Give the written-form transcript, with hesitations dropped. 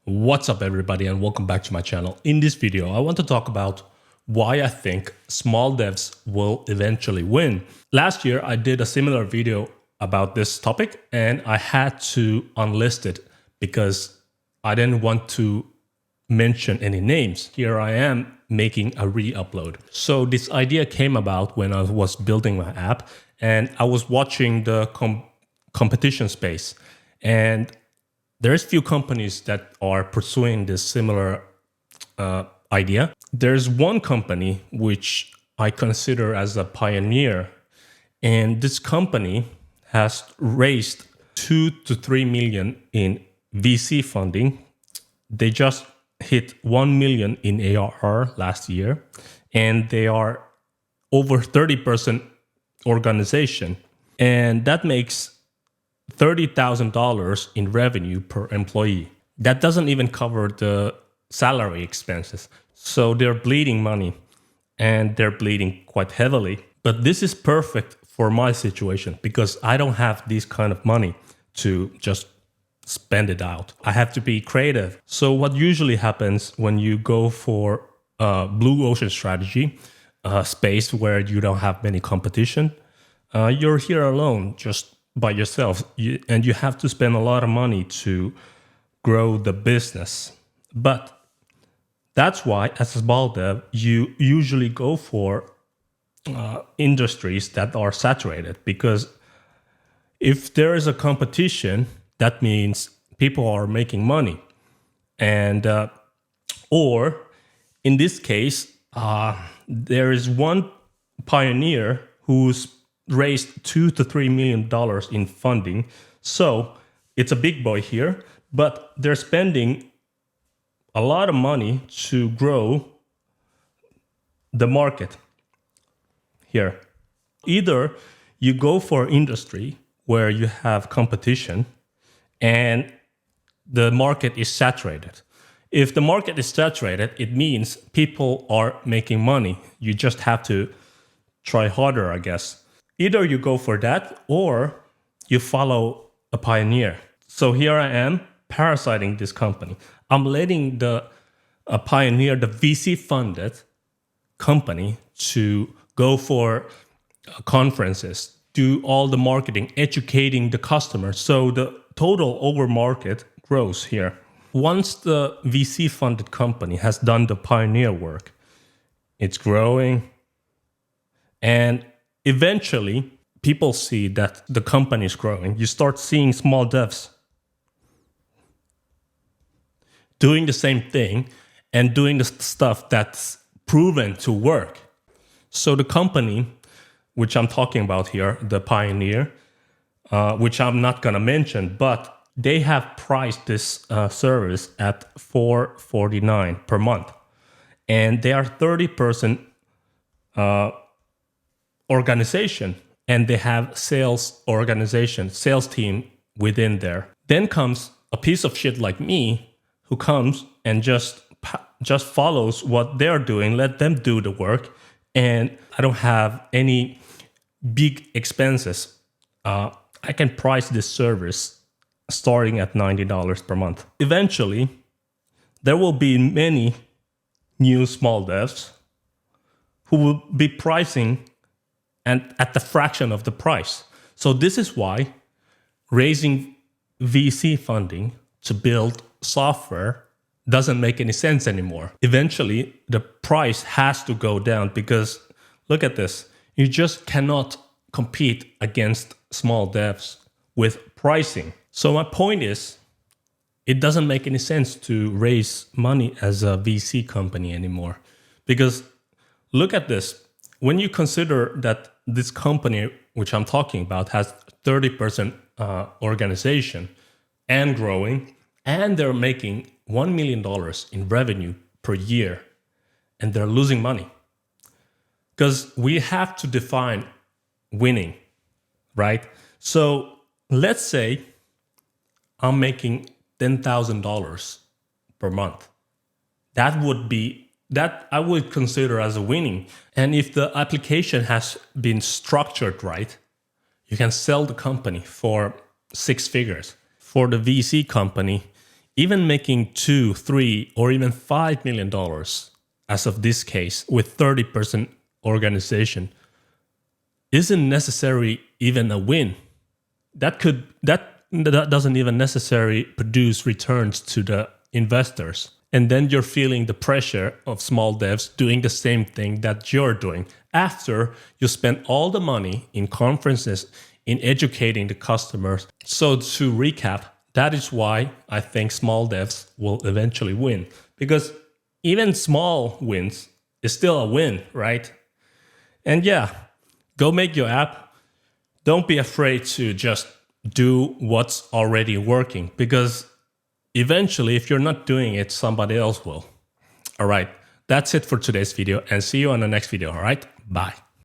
What's up everybody and welcome back to my channel. In this video, I want to talk about why I think small devs will eventually win. Last year, I did a similar video about this topic and I had to unlist it because I didn't want to mention any names. Here I am making a re-upload. So this idea came about when I was building my app and I was watching the competition space, and there's few companies that are pursuing this similar idea. There's one company which I consider as a pioneer, and this company has raised 2 to 3 million in VC funding. They just hit 1 million in ARR last year, and they are over 30% organization, and that makes $30,000 in revenue per employee. That doesn't even cover the salary expenses. So they're bleeding money, and they're bleeding quite heavily. But this is perfect for my situation because I don't have this kind of money to just spend it out. I have to be creative. So what usually happens when you go for a blue ocean strategy, a space where you don't have many competition, you're here alone, just by yourself, and you have to spend a lot of money to grow the business. But that's why, as a small dev, you usually go for industries that are saturated, because if there is a competition, that means people are making money. And or in this case, there is one pioneer who's raised $2 to $3 million in funding. So it's a big boy here, but they're spending a lot of money to grow the market here. Either you go for industry where you have competition and the market is saturated. If the market is saturated, it means people are making money. You just have to try harder, I guess. Either you go for that or you follow a pioneer. So here I am parasiting this company. I'm letting the pioneer, the VC funded company, to go for conferences, do all the marketing, educating the customers. So the total over market grows here. Once the VC funded company has done the pioneer work, it's growing, and eventually people see that the company is growing. You start seeing small devs doing the same thing and doing the stuff that's proven to work. So the company, which I'm talking about here, the pioneer, which I'm not going to mention, but they have priced this service at $449 per month. And they are 30% organization, and they have sales team within there. Then comes a piece of shit like me, who comes and just follows what they're doing, let them do the work, and I don't have any big expenses. I can price this service starting at $90 per month. Eventually, there will be many new small devs who will be pricing and at the fraction of the price. So this is why raising VC funding to build software doesn't make any sense anymore. Eventually, the price has to go down because look at this. You just cannot compete against small devs with pricing. So my point is, it doesn't make any sense to raise money as a VC company anymore. Because look at this. When you consider that this company, which I'm talking about, has 30% organization and growing, and they're making $1 million in revenue per year, and they're losing money. Because we have to define winning, right? So let's say I'm making $10,000 per month. That I would consider as a winning. And if the application has been structured right, you can sell the company for 6 figures. For the VC company, Even making $2, $3, or even $5 million, as of this case, with 30% organization, isn't necessarily even a win. That doesn't even necessarily produce returns to the investors. And then you're feeling the pressure of small devs doing the same thing that you're doing after you spend all the money in conferences, in educating the customers. So to recap, that is why I think small devs will eventually win. Because even small wins is still a win, right? And yeah, go make your app. Don't be afraid to just do what's already working, because eventually, if you're not doing it, somebody else will. All right, that's it for today's video, and see you on the next video. All right, bye.